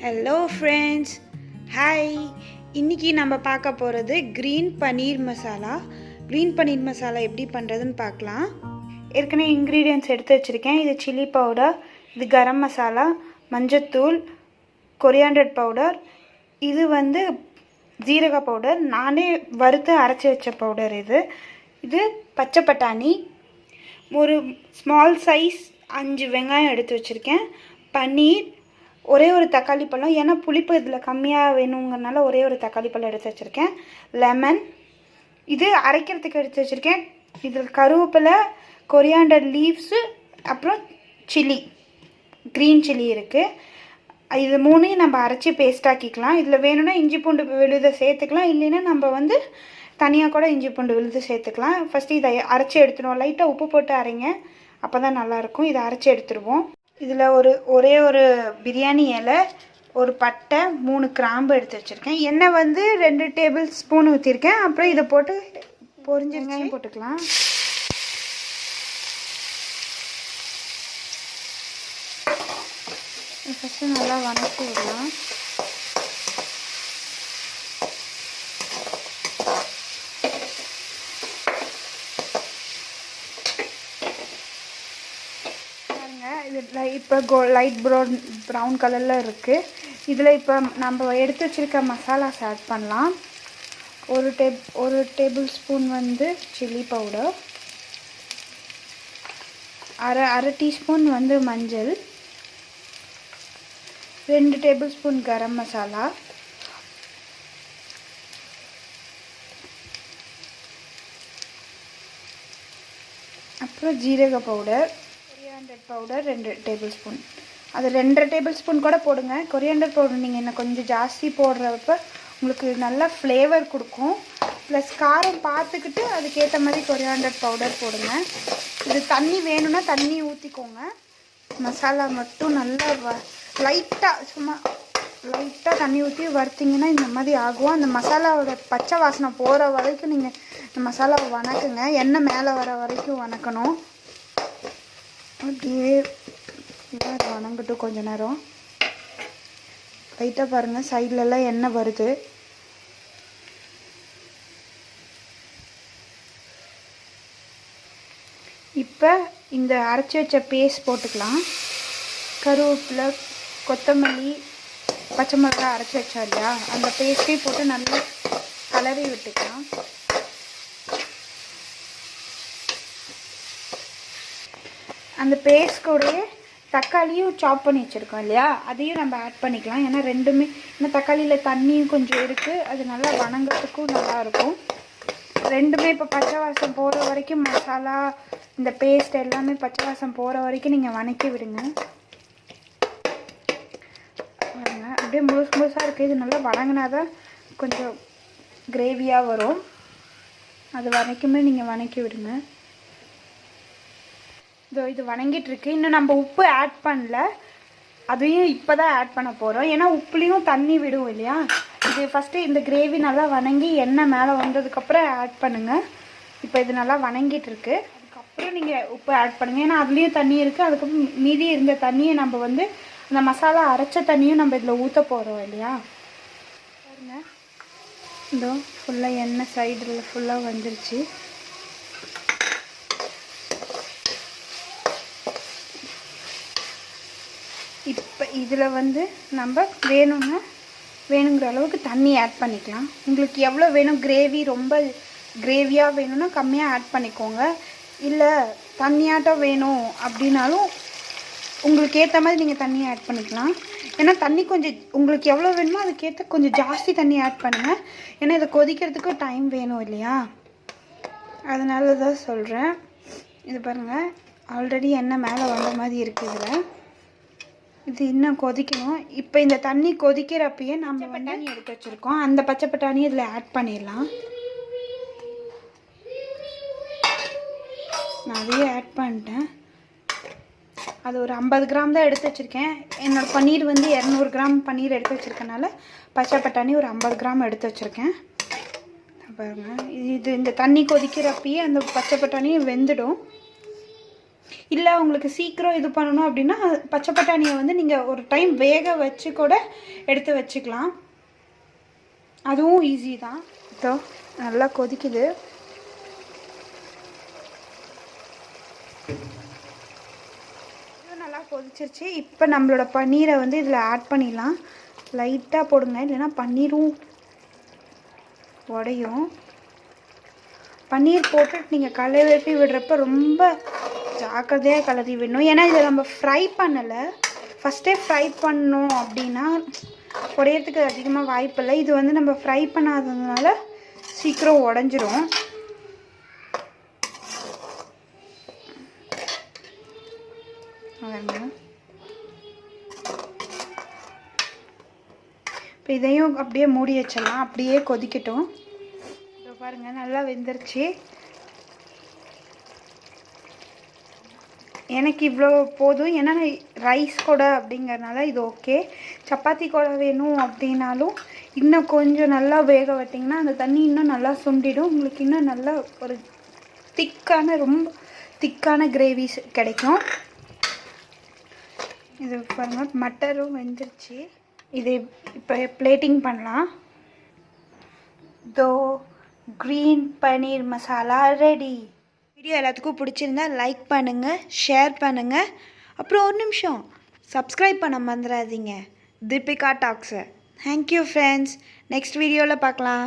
Hello friends, hi. இன்றைக்கி நம்ம பார்க்க போகிறது க்ரீன் பன்னீர் மசாலா. க்ரீன் பன்னீர் மசாலா எப்படி பண்ணுறதுன்னு பார்க்கலாம். ஏற்கனவே இன்க்ரீடியன்ட்ஸ் எடுத்து வச்சுருக்கேன். இது சில்லி பவுடர், இது கரம் மசாலா, மஞ்சத்தூள், கொரியாண்டர் பவுடர், இது ஜீரக பவுடர், நானே வறுத்து அரைச்சி வச்ச பவுடர். இது பச்சை பட்டாணி, ஒரு ஸ்மால் சைஸ் 5 வெங்காயம் எடுத்து வச்சுருக்கேன், பன்னீர், ஒரே ஒரு தக்காளி பழம், ஏன்னா புளிப்பு இதில் கம்மியாக வேணுங்கிறனால ஒரே ஒரு தக்காளி பழம் எடுத்து வச்சுருக்கேன், லெமன், இது அரைக்கிறதுக்கு எடுத்து வச்சுருக்கேன். இதில் கருவேப்பிலை, கொரியாண்டர் லீவ்ஸு, அப்புறம் சில்லி, க்ரீன் சில்லி இருக்குது. இது மூணையும் நம்ம அரைச்சி பேஸ்டாக்கிக்கலாம். இதில் வேணும்னா இஞ்சி பூண்டு விழுதை சேர்த்துக்கலாம், இல்லைன்னா நம்ம தனியாக கூட இஞ்சி பூண்டு விழுது சேர்த்துக்கலாம். ஃபஸ்ட்டு இதை அரைச்சி எடுத்துடுவோம். லைட்டாக உப்பு போட்டு அரைங்க, அப்போ தான் நல்லாயிருக்கும். இதை அரைச்சி எடுத்துடுவோம். இதில் ஒரே ஒரு பிரியாணி இலை, ஒரு பட்டை, 3 கிராம்பு எடுத்து வச்சுருக்கேன். எண்ணெய் 2 டேபிள் ஸ்பூன் ஊற்றிருக்கேன். அப்புறம் இதை போட்டு பொரிஞ்சிருங்க போட்டுக்கலாம். ஃபஸ்ட்டு நல்லா வதக்கி விடலாம். இப்போ லைட் ப்ரௌன் கலரில் இருக்குது. இதில் இப்போ நம்ம எடுத்து வச்சுருக்க மசாலாஸ் ஆட் பண்ணலாம். ஒரு டேபிள் ஸ்பூன் சில்லி பவுடர், அரை டீஸ்பூன் மஞ்சள், 2 டேபிள் ஸ்பூன் கரம் மசாலா, அப்புறம் ஜீரக powder, coriander powder 2 table spoon. அது 2.5 டேபிள் ஸ்பூன் கூட போடுங்க. கொரியாண்டர் பவுடர் நீங்கள் இன்னும் கொஞ்சம் ஜாஸ்தி போடுறப்ப உங்களுக்கு நல்லா ஃப்ளேவர் கொடுக்கும். ப்ளஸ் காரம் பார்த்துக்கிட்டு அதுக்கேற்ற மாதிரி கொரியாண்டர் பவுடர் போடுங்க. இது தண்ணி வேணும்னா தண்ணி ஊற்றிக்கோங்க. மசாலா மட்டும் நல்லா சும்மா லைட்டாக தண்ணி ஊற்றி வறுத்திங்கன்னா இந்த மாதிரி ஆகும். அந்த மசாலாவோட பச்சை வாசனை போகிற வரைக்கும் நீங்கள் இந்த மசாலாவை வணக்குங்க. எண்ணெய் மேலே வர வரைக்கும் வணக்கணும். அப்படியே வணங்கட்டும் கொஞ்ச நேரம். லைட்டாக பாருங்கள், சைட்லலாம் எண்ணெய் வருது. இப்போ இந்த அரைச்சி வச்ச பேஸ்ட் போட்டுக்கலாம். கருவேப்பிலை, கொத்தமல்லி, பச்சை மிளகாய் அரைச்சி வச்சா இல்லையா, அந்த பேஸ்ட்டையும் போட்டு நல்லா கலரி விட்டுக்கலாம். அந்த பேஸ்ட் கூடயே தக்காளியும் சாப் பண்ணி வச்சுருக்கோம் இல்லையா, அதையும் நம்ம ஆட் பண்ணிக்கலாம். ஏன்னா ரெண்டுமே இன்னும் தக்காளியில் தண்ணியும் கொஞ்சம் இருக்குது, அது நல்லா வணங்கிறதுக்கும் நல்லாயிருக்கும். ரெண்டுமே இப்போ பச்சை வாசம் போகிற வரைக்கும் மசாலா, இந்த பேஸ்ட் எல்லாமே பச்சை வாசம் போகிற வரைக்கும் நீங்கள் வணக்கி விடுங்க. அப்படியே முழுசாக இருக்குது. இது நல்லா வணங்கினா தான் கொஞ்சம் கிரேவியாக வரும். அது வரைக்குமே நீங்கள் வணக்கி விடுங்க. இது வணங்கிட்டுருக்கு. இன்னும் நம்ம உப்பு ஆட் பண்ணல, அதையும் இப்போ தான் ஆட் பண்ண போகிறோம். ஏன்னா உப்புலேயும் தண்ணி விடும் இல்லையா. இது ஃபஸ்ட்டு இந்த கிரேவி நல்லா வணங்கி எண்ணெய் மேலே வந்ததுக்கப்புறம் ஆட் பண்ணுங்கள். இப்போ இது நல்லா வணங்கிட்டுருக்கு. அதுக்கப்புறம் நீங்கள் உப்பு ஆட் பண்ணுங்கள். ஏன்னா அதுலேயும் தண்ணி இருக்குது. அதுக்கப்புறம் மீதி இருந்த தண்ணியை நம்ம அந்த மசாலா அரைச்ச தண்ணியும் நம்ம இதில் ஊற்ற போகிறோம் இல்லையா. பாருங்க, இதோ ஃபுல்லாக எண்ணெய் சைடில் ஃபுல்லாக வந்துருச்சு. இப்போ இதில் நம்ம வேணுங்கிற அளவுக்கு தண்ணி ஆட் பண்ணிக்கலாம். உங்களுக்கு எவ்வளோ வேணும், கிரேவி ரொம்ப கிரேவியாக வேணும்னா கம்மியாக ஆட் பண்ணிக்கோங்க. இல்லை தண்ணியாட்டம் வேணும் அப்படின்னாலும் உங்களுக்கு ஏற்ற மாதிரி நீங்கள் தண்ணி ஆட் பண்ணிக்கலாம். ஏன்னா தண்ணி கொஞ்சம் உங்களுக்கு எவ்வளோ வேணுமோ அதுக்கேற்ற கொஞ்சம் ஜாஸ்தி தண்ணி ஆட் பண்ணுங்கள். ஏன்னா இதை கொதிக்கிறதுக்கு டைம் வேணும் இல்லையா, அதனால தான் சொல்கிறேன். இது பாருங்கள், ஆல்ரெடி எண்ணெய் மேலே வந்த மாதிரி இருக்குது. இது இன்னும் கொதிக்கணும். இப்போ இந்த தண்ணி கொதிக்கிறப்பயே நம்ம பட்டாணி எடுத்து வச்சுருக்கோம், அந்த பச்சை பட்டாணி இதில் ஆட் பண்ணிடலாம். நான் அதையே ஆட் பண்ணிட்டேன். அது ஒரு 50 கிராம் தான் எடுத்து வச்சுருக்கேன். என்னோடய பன்னீர் 200 கிராம் பன்னீர் எடுத்து வச்சுருக்கனால பச்சை பட்டாணி ஒரு 50 கிராம் எடுத்து வச்சுருக்கேன். பாருங்கள், இந்த தண்ணி கொதிக்கிறப்பயே அந்த பச்சை பட்டாணியும் வெந்துடும். இல்லை உங்களுக்கு சீக்கிரம் இது பண்ணணும் அப்படின்னா பச்சை பட்டாணியை வந்து நீங்கள் ஒரு டைம் வேக வச்சு கூட எடுத்து வச்சுக்கலாம். அதுவும் ஈஸி தான். இதோ நல்லா கொதிக்குது. நல்லா கொதிச்சிருச்சு. இப்போ நம்மளோட பன்னீரை வந்து இதில் ஆட் பண்ணிடலாம். லைட்டாக போடுங்க, இல்லைன்னா பன்னீரும் உடையும். பன்னீர் போட்டுட்டு நீங்கள் கலரி விடுறப்ப ரொம்ப ஜாக்கிரதையாக கலரி விடணும். ஏன்னா இதை நம்ம ஃப்ரை பண்ணலை. ஃபஸ்ட்டே ஃப்ரை பண்ணோம் அப்படின்னா உடையிறதுக்கு அதிகமாக வாய்ப்பில்லை. இது வந்து நம்ம ஃப்ரை பண்ணாததுனால சீக்கிரம் உடஞ்சிரும். இப்போ இதையும் அப்படியே மூடி வச்சிடலாம். அப்படியே கொதிக்கட்டும். இப்போ பாருங்கள் நல்லா வெந்துருச்சு. எனக்கு இவ்வளோ போதும். ஏன்னா ரைஸ் கூட அப்படிங்கிறதுனால இது ஓகே. சப்பாத்தி கூட வேணும் அப்படின்னாலும் இன்னும் கொஞ்சம் நல்லா வேக விட்டிங்கன்னா அந்த தண்ணி இன்னும் நல்லா சுண்டிடும். உங்களுக்கு இன்னும் நல்லா ஒரு திக்கான ரொம்ப திக்கான கிரேவிஸ் கிடைக்கும். இது பாருங்கள் மட்டரும் வெந்துருச்சு. இது இப்போ பிளேட்டிங் பண்ணலாம். தோ green paneer masala ready. Video எல்லாத்துக்கும் பிடிச்சிருந்தா லைக் பண்ணுங்கள், ஷேர் பண்ணுங்கள். அப்புறம் ஒரு நிமிஷம் சப்ஸ்கிரைப் பண்ண மறந்துடாதீங்க தீபிகா டாக்ஸை. Thank you friends. நெக்ஸ்ட் வீடியோவில் பார்க்கலாம்.